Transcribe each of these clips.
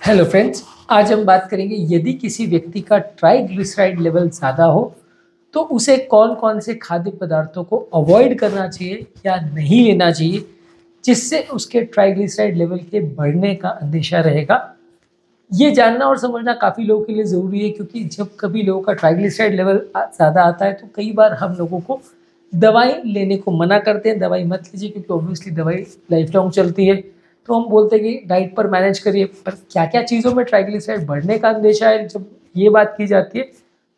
Hello friends, आज हम बात करेंगे यदि किसी व्यक्ति का ट्राइग्लिसराइड लेवल ज़्यादा हो तो उसे कौन कौन से खाद्य पदार्थों को अवॉइड करना चाहिए या नहीं लेना चाहिए जिससे उसके ट्राइग्लिसराइड लेवल के बढ़ने का अंदेशा रहेगा। ये जानना और समझना काफ़ी लोगों के लिए ज़रूरी है, क्योंकि जब कभी लोगों का ट्राइग्लिसराइड लेवल ज़्यादा आता है तो कई बार हम लोगों को दवाई लेने को मना करते हैं। दवाई मत लीजिए, क्योंकि ऑब्वियसली दवाई लाइफ लॉन्ग चलती है, तो हम बोलते हैं कि डाइट पर मैनेज करिए। पर क्या क्या चीज़ों में ट्राइग्लिसराइड बढ़ने का अंदेशा है, जब ये बात की जाती है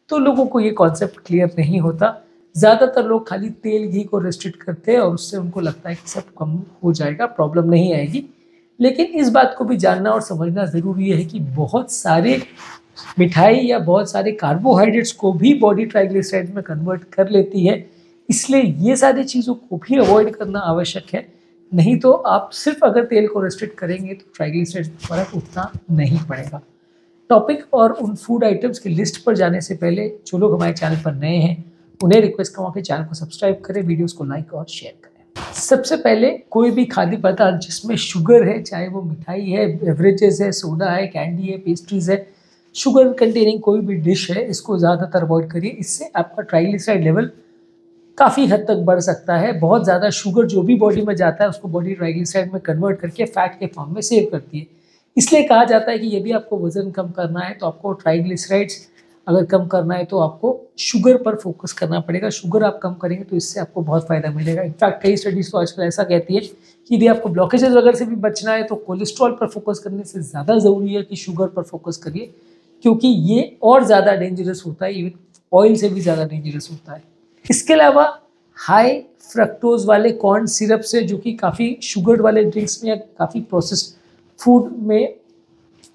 तो लोगों को ये कॉन्सेप्ट क्लियर नहीं होता। ज़्यादातर लोग खाली तेल घी को रेस्ट्रिक्ट करते हैं और उससे उनको लगता है कि सब कम हो जाएगा, प्रॉब्लम नहीं आएगी। लेकिन इस बात को भी जानना और समझना ज़रूरी है कि बहुत सारे मिठाई या बहुत सारे कार्बोहाइड्रेट्स को भी बॉडी ट्राइग्लिसराइड में कन्वर्ट कर लेती है, इसलिए ये सारी चीज़ों को भी अवॉइड करना आवश्यक है। नहीं तो आप सिर्फ अगर तेल को रेस्ट्रिक्ट करेंगे तो ट्राइग्लिसराइड में फ़र्क उतना नहीं पड़ेगा। टॉपिक और उन फूड आइटम्स की लिस्ट पर जाने से पहले जो लोग हमारे चैनल पर नए हैं उन्हें रिक्वेस्ट करूँगा कि चैनल को सब्सक्राइब करें, वीडियोस को लाइक और शेयर करें। सबसे पहले, कोई भी खाद्य पदार्थ जिसमें शुगर है, चाहे वो मिठाई है, बेवरेजेस है, सोडा है, कैंडी है, पेस्ट्रीज है, शुगर कंटेनिंग कोई भी डिश है, इसको ज़्यादातर अवॉइड करिए। इससे आपका ट्राइग्लिसराइड लेवल काफ़ी हद तक बढ़ सकता है। बहुत ज़्यादा शुगर जो भी बॉडी में जाता है उसको बॉडी ट्राइग्लिसराइड में कन्वर्ट करके फैट के फॉर्म में सेव करती है। इसलिए कहा जाता है कि यदि आपको वज़न कम करना है तो आपको ट्राइग्लिसराइड्स अगर कम करना है तो आपको शुगर पर फोकस करना पड़ेगा। शुगर आप कम करेंगे तो इससे आपको बहुत फ़ायदा मिलेगा। इनफैक्ट कई स्टडीज़ तो आजकल ऐसा कहती है कि यदि आपको ब्लॉकेजेस वगैरह से भी बचना है तो कोलेस्ट्रॉल पर फोकस करने से ज़्यादा ज़रूरी है कि शुगर पर फोकस करिए, क्योंकि ये और ज़्यादा डेंजरस होता है, इवन ऑयल से भी ज़्यादा डेंजरस होता है। इसके अलावा हाई फ्रक्टोज वाले कॉर्न सिरप से, जो कि काफ़ी शुगर वाले ड्रिंक्स में या काफ़ी प्रोसेस्ड फूड में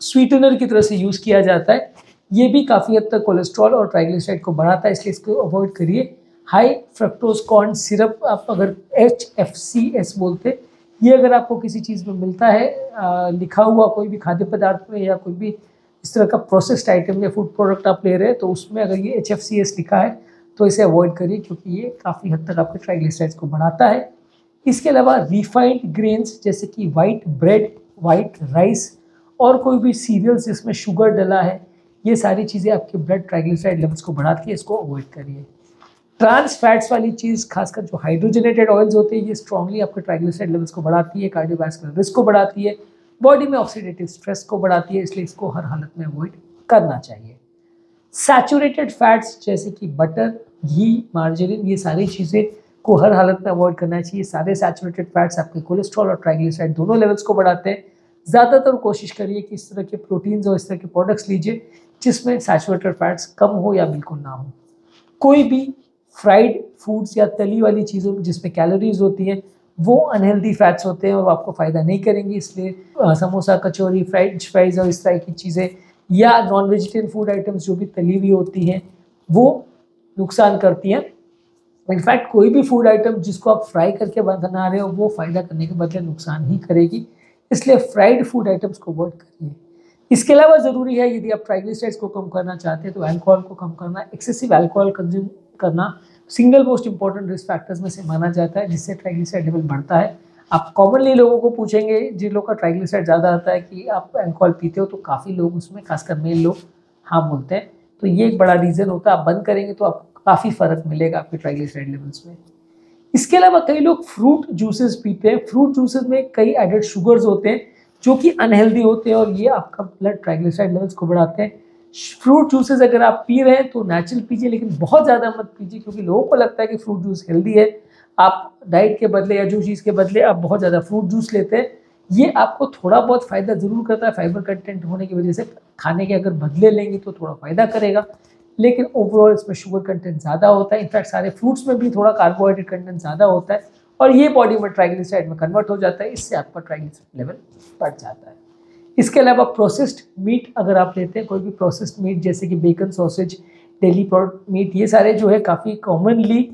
स्वीटनर की तरह से यूज़ किया जाता है, ये भी काफ़ी हद तक कोलेस्ट्रॉल और ट्राइग्लिसराइड को बढ़ाता है, इसलिए इसको अवॉइड करिए। हाई फ्रक्टोज कॉर्न सिरप, आप अगर HFCS बोलते, ये अगर आपको किसी चीज़ में मिलता है लिखा हुआ कोई भी खाद्य पदार्थ में या कोई भी इस तरह का प्रोसेस्ड आइटम या फूड प्रोडक्ट आप ले रहे हैं, तो उसमें अगर ये HFCS लिखा है तो इसे अवॉइड करिए, क्योंकि ये काफ़ी हद तक आपके ट्राइग्लिसराइड्स को बढ़ाता है। इसके अलावा रिफाइंड ग्रेन्स जैसे कि वाइट ब्रेड, वाइट राइस और कोई भी सीरियल्स जिसमें शुगर डला है, ये सारी चीज़ें आपके ब्लड ट्राइग्लिसराइड लेवल्स को बढ़ाती है, इसको अवॉइड करिए। ट्रांस फैट्स वाली चीज़, खासकर जो हाइड्रोजनेटेड ऑयल्स होते हैं, ये स्ट्रांगली आपके ट्राइग्लिसराइड लेवल्स को बढ़ाती है, कार्डियोवैस्कुलर रिस्क को बढ़ाती है, बॉडी में ऑक्सीडेटिव स्ट्रेस को बढ़ाती है, इसलिए इसको हर हालत में अवॉइड करना चाहिए। सैचुरेटेड फैट्स जैसे कि बटर, घी, मार्जरीन, ये सारी चीज़ें को हर हालत में अवॉइड करना चाहिए। सारे सैचुरेटेड फैट्स आपके कोलेस्ट्रॉल और ट्राइग्लिसराइड दोनों लेवल्स को बढ़ाते हैं। ज़्यादातर कोशिश करिए कि इस तरह के प्रोटीन्स और इस तरह के प्रोडक्ट्स लीजिए जिसमें सैचुरेटेड फैट्स कम हो या बिल्कुल ना हो। कोई भी फ्राइड फूड्स या तली वाली चीज़ों में जिसमें कैलोरीज होती हैं, वो अनहेल्दी फैट्स होते हैं और वो आपको फ़ायदा नहीं करेंगी, इसलिए समोसा, कचौरी, फ्राइड फ्राइज़ और इस तरह की चीज़ें या नॉन वेजिटेरियन फूड आइटम्स जो भी तली हुई होती हैं वो नुकसान करती हैं। इनफैक्ट कोई भी फूड आइटम जिसको आप फ्राई करके बना रहे हो वो फ़ायदा करने के बदले नुकसान ही करेगी, इसलिए फ्राइड फूड आइटम्स को अवॉइड करिए। इसके अलावा ज़रूरी है, यदि आप ट्राइग्लिसराइड्स को कम करना चाहते हैं तो अल्कोहल को कम करना। एक्सेसिव अल्कोहल कंज्यूम करना single most important risk factors में से माना जाता है, जिससे ट्राइग्लिसराइड लेवल बढ़ता है। आप कॉमनली लोगों को पूछेंगे जिन लोगों का ट्राइग्लिसराइड ज़्यादा आता है कि आप अल्कोहल पीते हो, तो काफ़ी लोग उसमें, खासकर मेल लोग, हाँ बोलते हैं। तो ये एक बड़ा रीज़न होता है। आप बंद करेंगे तो आपको काफ़ी फ़र्क मिलेगा आपके ट्राइग्लिसराइड लेवल्स में। इसके अलावा कई लोग फ्रूट जूसेस पीते हैं। फ्रूट जूसेस में कई एडेड शुगर्स होते हैं जो कि अनहेल्दी होते हैं और ये आपका ब्लड ट्राइग्लिसराइड लेवल्स को बढ़ाते हैं। फ्रूट जूसेस अगर आप पी रहे हैं तो नेचुरल पीजिए, लेकिन बहुत ज़्यादा मत पीजिए, क्योंकि लोगों को लगता है कि फ्रूट जूस हेल्दी है। आप डाइट के बदले या जो चीज़ के बदले आप बहुत ज़्यादा फ्रूट जूस लेते हैं, ये आपको थोड़ा बहुत फ़ायदा ज़रूर करता है। फाइबर कंटेंट होने की वजह से खाने के अगर बदले लेंगे तो थोड़ा फ़ायदा करेगा, लेकिन ओवरऑल इसमें शुगर कंटेंट ज़्यादा होता है। इनफैक्ट सारे फ्रूट्स में भी थोड़ा कार्बोहाइड्रेट कंटेंट ज़्यादा होता है और ये बॉडी में ट्राइग्लिसराइड में कन्वर्ट हो जाता है, इससे आपका ट्राइग्लिसराइड लेवल बढ़ जाता है। इसके अलावा प्रोसेस्ड मीट अगर आप लेते हैं, कोई भी प्रोसेस्ड मीट जैसे कि bacon, sausage, deli product meat, ये सारे जो है काफ़ी कॉमनली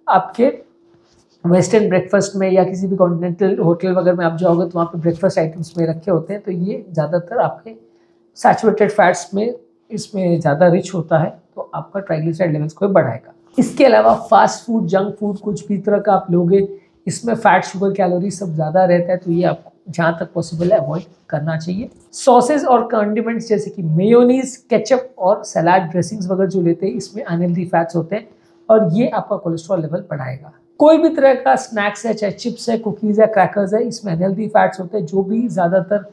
आपके वेस्टर्न ब्रेकफास्ट में या किसी भी कॉन्टिनेंटल होटल वगैरह में आप जाओगे तो वहाँ पे ब्रेकफास्ट आइटम्स में रखे होते हैं, तो ये ज़्यादातर आपके सैचुरेटेड फैट्स में इसमें ज़्यादा रिच होता है, तो आपका ट्राइग्लिसराइड लेवल्स को बढ़ाएगा। इसके अलावा फास्ट फूड, जंक फूड, कुछ भी तरह का आप लोगे, इसमें फैट, शुगर, कैलोरी सब ज़्यादा रहता है, तो ये आपको जहाँ तक पॉसिबल है अवॉइड करना चाहिए। सॉसेज और कंडिमेंट्स जैसे कि मेयोनीज, केचप और सलाद ड्रेसिंग्स वगैरह जो लेते हैं, इसमें अनहेल्दी फैट्स होते हैं और ये आपका कोलेस्ट्रॉल लेवल बढ़ाएगा। कोई भी तरह का स्नैक्स है, चाहे चिप्स है, कुकीज़ है, क्रैकर्स है, इसमें अनहेल्दी फैट्स होते हैं। जो भी ज़्यादातर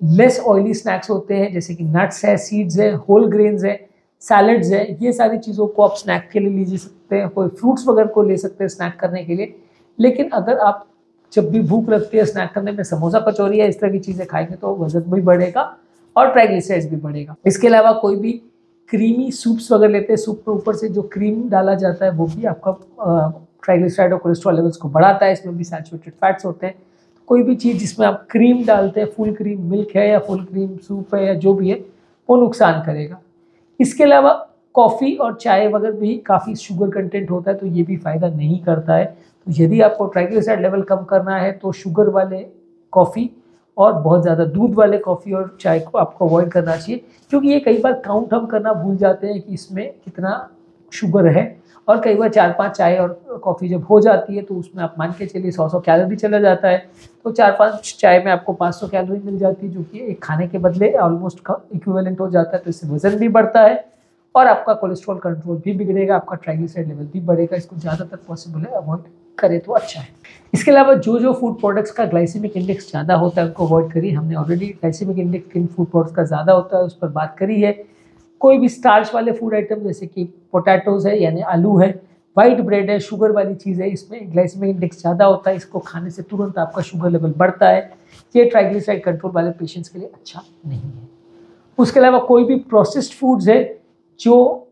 लेस ऑयली स्नैक्स होते हैं जैसे कि नट्स है, सीड्स है, होल ग्रेन्स है, सैलड्स है, ये सारी चीज़ों को आप स्नैक के लिए लीजिए सकते हैं। कोई फ्रूट्स वगैरह को ले सकते हैं स्नैक करने के लिए। लेकिन अगर आप जब भी भूख लगती है स्नैक करने में समोसा, कचौरी या इस तरह की चीज़ें खाएंगे तो वजन भी बढ़ेगा और ट्राइग्लिसराइड्स भी बढ़ेगा। इसके अलावा कोई भी क्रीमी सूप्स वगैरह लेते हैं, सूप के ऊपर से जो क्रीम डाला जाता है वो भी आपका ट्राइग्लिसराइड और कोलेस्ट्रॉल लेवल्स को बढ़ाता है। इसमें भी सैचुरेटेड फैट्स होते हैं। कोई भी चीज़ जिसमें आप क्रीम डालते हैं, फुल क्रीम मिल्क है या फुल क्रीम सूप है या जो भी है, वो नुकसान करेगा। इसके अलावा कॉफ़ी और चाय वगैरह भी काफ़ी शुगर कंटेंट होता है, तो ये भी फ़ायदा नहीं करता है। तो यदि आपको ट्राइग्लिसराइड लेवल कम करना है तो शुगर वाले कॉफ़ी और बहुत ज़्यादा दूध वाले कॉफ़ी और चाय को आपको अवॉइड करना चाहिए, क्योंकि ये कई बार काउंट हम करना भूल जाते हैं कि इसमें कितना शुगर है। और कई बार 4-5 चाय और कॉफ़ी जब हो जाती है तो उसमें आप मान के चलिए 100 कैलोरी चला जाता है। तो 4-5 चाय में आपको 500 कैलोरी मिल जाती है, जो कि एक खाने के बदले ऑलमोस्ट इक्विवेलेंट हो जाता है। तो इससे वजन भी बढ़ता है और आपका कोलेस्ट्रॉल कंट्रोल भी बिगड़ेगा, आपका ट्राइग्लिसराइड लेवल भी बढ़ेगा। इसको ज़्यादातर पॉसिबल है अवॉइड करें तो अच्छा है। इसके अलावा जो फूड प्रोडक्ट्स का ग्लाइसेमिक इंडेक्स ज़्यादा होता है उनको अवॉइड करिए। हमने ऑलरेडी ग्लाइसेमिक इंडेक्स किन फूड प्रोडक्ट्स का ज़्यादा होता है उस पर बात करी है। कोई भी स्टार्च वाले फूड आइटम जैसे कि पोटैटोज़ है यानी आलू है, वाइट ब्रेड है, शुगर वाली चीज़ है, इसमें ग्लाइसेमिक इंडेक्स ज़्यादा होता है। इसको खाने से तुरंत आपका शुगर लेवल बढ़ता है। ये ट्राइग्लिसराइड कंट्रोल वाले पेशेंट्स के लिए अच्छा नहीं है। उसके अलावा कोई भी प्रोसेस्ड फूड्स है जो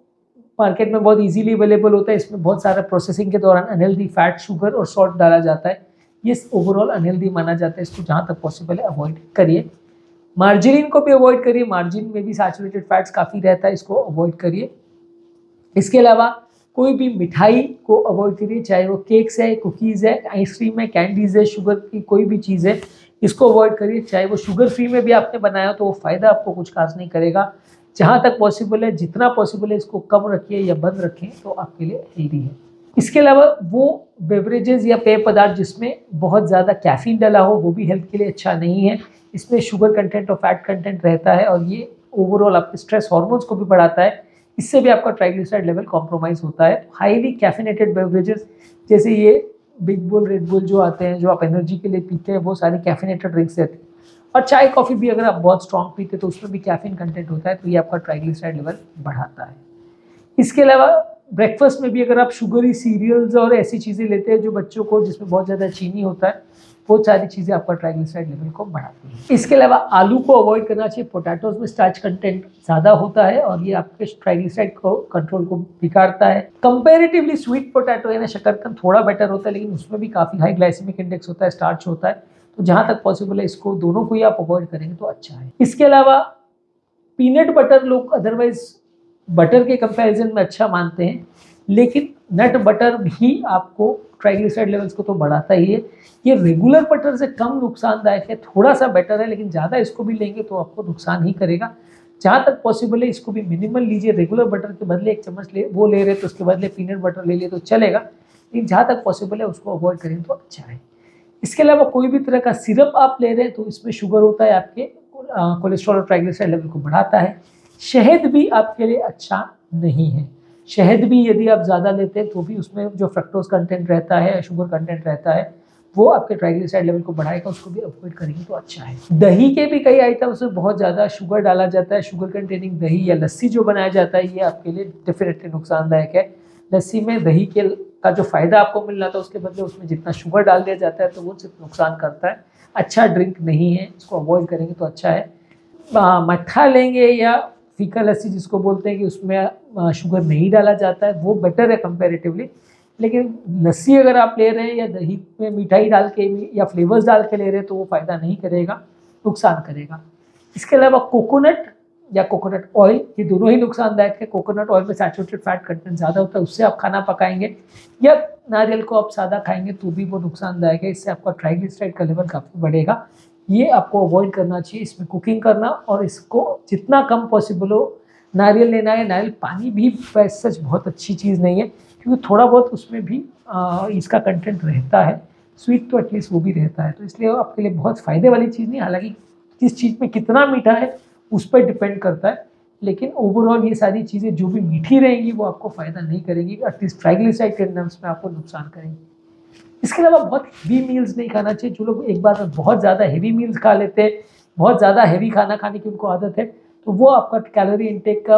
मार्केट में बहुत इजीली अवेलेबल होता है, इसमें बहुत सारा प्रोसेसिंग के दौरान अनहेल्दी फैट, शुगर और सॉल्ट डाला जाता है। ये ओवरऑल अनहेल्दी माना जाता है। इसको जहाँ तक पॉसिबल है अवॉइड करिए। मार्जिन को भी अवॉइड करिए। मार्जिन में भी सैचुरेटेड फैट्स काफ़ी रहता है, इसको अवॉइड करिए। इसके अलावा कोई भी मिठाई को अवॉइड करिए, चाहे वो केक्स है, कुकीज़ है, आइसक्रीम है, कैंडीज़ है, शुगर की कोई भी चीज़ है, इसको अवॉइड करिए। चाहे वो शुगर फ्री में भी आपने बनाया तो वो फ़ायदा आपको कुछ खास नहीं करेगा। जहाँ तक पॉसिबल है, जितना पॉसिबल है इसको कम रखिए या बंद रखें तो आपके लिए हेल्दी है। इसके अलावा वो बेवरेजेस या पेय पदार्थ जिसमें बहुत ज़्यादा कैफीन डला हो वो भी हेल्थ के लिए अच्छा नहीं है। इसमें शुगर कंटेंट और फैट कंटेंट रहता है और ये ओवरऑल आपके स्ट्रेस हार्मोन्स को भी बढ़ाता है। इससे भी आपका ट्राइग्लिसराइड लेवल कॉम्प्रोमाइज़ होता है। हाईली कैफिनेटेड बेवरेजेस जैसे ये बिग बुल, रेड बुल जो आते हैं, जो आप एनर्जी के लिए पीते हैं, वो सारी कैफिनेटेड ड्रिंक्स रहती हैं। और चाय कॉफ़ी भी अगर आप बहुत स्ट्रॉन्ग पीते हैं तो उसमें भी कैफीन कंटेंट होता है, तो ये आपका ट्राइग्लिसराइड लेवल बढ़ाता है। इसके अलावा ब्रेकफास्ट में भी अगर आप शुगरी सीरियल्स और ऐसी चीज़ें लेते हैं जो बच्चों को, जिसमें बहुत ज़्यादा चीनी होता है, वो सारी चीज़ें आपका ट्राइग्लिसराइड लेवल को बढ़ाती हैं। इसके अलावा आलू को अवॉइड करना चाहिए। पोटैटोज़ में स्टार्च कंटेंट ज़्यादा होता है और ये आपके ट्राइग्लिसराइड को कंट्रोल को बिगाड़ता है। कंपैरेटिवली स्वीट पोटैटो यानी शकरकंद थोड़ा बेटर होता है, लेकिन उसमें भी काफ़ी हाई ग्लाइसेमिक इंडेक्स होता है, स्टार्च होता है। तो जहाँ तक पॉसिबल है इसको दोनों को ही आप अवॉइड करेंगे तो अच्छा है। इसके अलावा पीनट बटर लोग अदरवाइज बटर के कंपैरिजन में अच्छा मानते हैं, लेकिन नट बटर भी आपको ट्राइग्लिसराइड लेवल्स को तो बढ़ाता ही है। ये रेगुलर बटर से कम नुकसानदायक है, थोड़ा सा बेटर है, लेकिन ज़्यादा इसको भी लेंगे तो आपको नुकसान ही करेगा। जहाँ तक पॉसिबल है इसको भी मिनिमल लीजिए। रेगुलर बटर के बदले 1 चम्मच वो ले रहे तो उसके बदले पीनट बटर ले लिए तो चलेगा, लेकिन जहाँ तक पॉसिबल है उसको अवॉइड करें तो अच्छा है। इसके अलावा कोई भी तरह का सिरप आप ले रहे हैं तो इसमें शुगर होता है, आपके कोलेस्ट्रॉल और ट्राइग्लिसराइड लेवल को बढ़ाता है। शहद भी आपके लिए अच्छा नहीं है। शहद भी यदि आप ज़्यादा लेते हैं तो भी उसमें जो फ्रक्टोज कंटेंट रहता है, शुगर कंटेंट रहता है, वो आपके ट्राइग्लिसराइड लेवल को बढ़ाएगा। उसको भी अवॉइड करेंगे तो अच्छा है। दही के भी कई आइटम्स में बहुत ज़्यादा शुगर डाला जाता है। शुगर कंटेनिंग दही या लस्सी जो बनाया जाता है ये आपके लिए डेफिनेटली नुकसानदायक है। लस्सी में दही के का जो फ़ायदा आपको मिल रहा था उसके बदले उसमें जितना शुगर डाल दिया जाता है तो वो सिर्फ नुकसान करता है, अच्छा ड्रिंक नहीं है। इसको अवॉइड करेंगे तो अच्छा है। मट्ठा लेंगे या फीका लस्सी जिसको बोलते हैं कि उसमें शुगर नहीं डाला जाता है, वो बेटर है कंपैरेटिवली। लेकिन लस्सी अगर आप ले रहे हैं या दही में मिठाई डाल के या फ्लेवर्स डाल के ले रहे हैं तो वो फ़ायदा नहीं करेगा, नुकसान करेगा। इसके अलावा कोकोनट या कोकोनट ऑयल, ये दोनों ही नुकसानदायक है। कोकोनट ऑयल में सैचुरेटेड फैट कंटेंट ज़्यादा होता है, उससे आप खाना पकाएंगे या नारियल को आप सादा खाएंगे तो भी वो नुकसानदायक है। इससे आपका ट्राइग्लिसराइड का लेवल काफ़ी बढ़ेगा। ये आपको अवॉइड करना चाहिए इसमें कुकिंग करना, और इसको जितना कम पॉसिबल हो नारियल लेना है। नारियल पानी भी सच बहुत अच्छी चीज़ नहीं है, क्योंकि थोड़ा बहुत उसमें भी इसका कंटेंट रहता है, स्वीट तो एटलीस्ट वो भी रहता है, तो इसलिए आपके लिए बहुत फ़ायदे वाली चीज़ नहीं। हालांकि किस चीज़ में कितना मीठा है उस पर डिपेंड करता है, लेकिन ओवरऑल ये सारी चीज़ें जो भी मीठी रहेंगी वो आपको फ़ायदा नहीं करेंगी, एटलीस्ट ट्राइग्लिसराइड के टर्म्स में आपको नुकसान करेंगी। इसके अलावा बहुत हेवी मील्स नहीं खाना चाहिए। जो लोग एक बार में बहुत ज़्यादा हेवी मील्स खा लेते हैं, बहुत ज़्यादा हेवी खाना खाने की उनको आदत है, तो वो आपका कैलोरी इनटेक का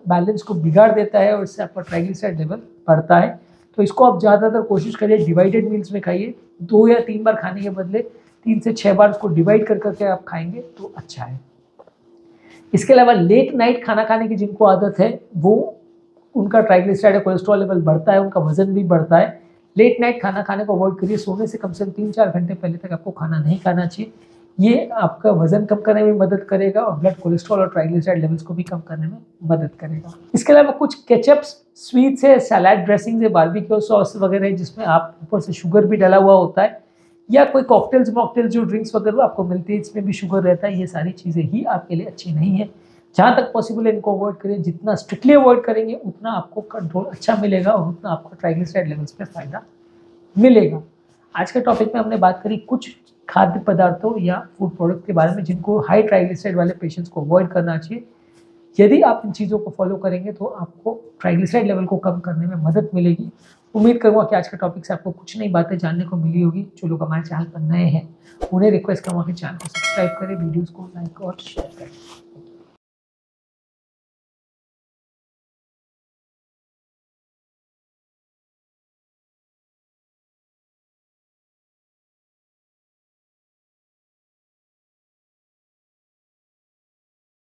बैलेंस को बिगाड़ देता है और इससे आपका ट्राइग्लिसराइड लेवल बढ़ता है। तो इसको आप ज़्यादातर कोशिश करिए डिवाइडेड मील्स में खाइए। 2 या 3 बार खाने के बदले 3 से 6 बार उसको डिवाइड कर करके आप खाएंगे तो अच्छा है। इसके अलावा लेट नाइट खाना खाने की जिनको आदत है वो उनका ट्राइग्लिसराइड या कोलेस्ट्रॉल लेवल बढ़ता है, उनका वजन भी बढ़ता है। लेट नाइट खाना खाने को अवॉइड करिए। सोने से कम 3-4 घंटे पहले तक आपको खाना नहीं खाना चाहिए। ये आपका वजन कम करने में मदद करेगा और ब्लड कोलेस्ट्रॉल और ट्राइग्लिसराइड लेवल्स को भी कम करने में मदद करेगा। इसके अलावा कुछ केचप्स, स्वीट्स है, सलाद ड्रेसिंग्स है, बारबेक्यू सॉस वगैरह जिसमें आप ऊपर से शुगर भी डाला हुआ होता है, या कोई कॉकटेल्स मॉकटेल्स जो ड्रिंक्स वगैरह आपको मिलती है इसमें भी शुगर रहता है, ये सारी चीज़ें ही आपके लिए अच्छी नहीं है। जहाँ तक पॉसिबल है इनको अवॉइड करें। जितना स्ट्रिक्टली अवॉइड करेंगे उतना आपको कंट्रोल अच्छा मिलेगा और उतना आपको ट्राइग्लिसराइड लेवल्स में फ़ायदा मिलेगा। आज के टॉपिक में हमने बात करी कुछ खाद्य पदार्थों या फूड प्रोडक्ट के बारे में जिनको हाई ट्राइग्लिसराइड वाले पेशेंट्स को अवॉइड करना चाहिए। यदि आप इन चीज़ों को फॉलो करेंगे तो आपको ट्राइग्लिसराइड लेवल को कम करने में मदद मिलेगी। उम्मीद करूँगा कि आज के टॉपिक से आपको कुछ नई बातें जानने को मिली होगी। जो लोग हमारे चैनल पर नए हैं उन्हें रिक्वेस्ट करूँगा कि चैनल को सब्सक्राइब करें, वीडियोज़ को लाइक और शेयर करें।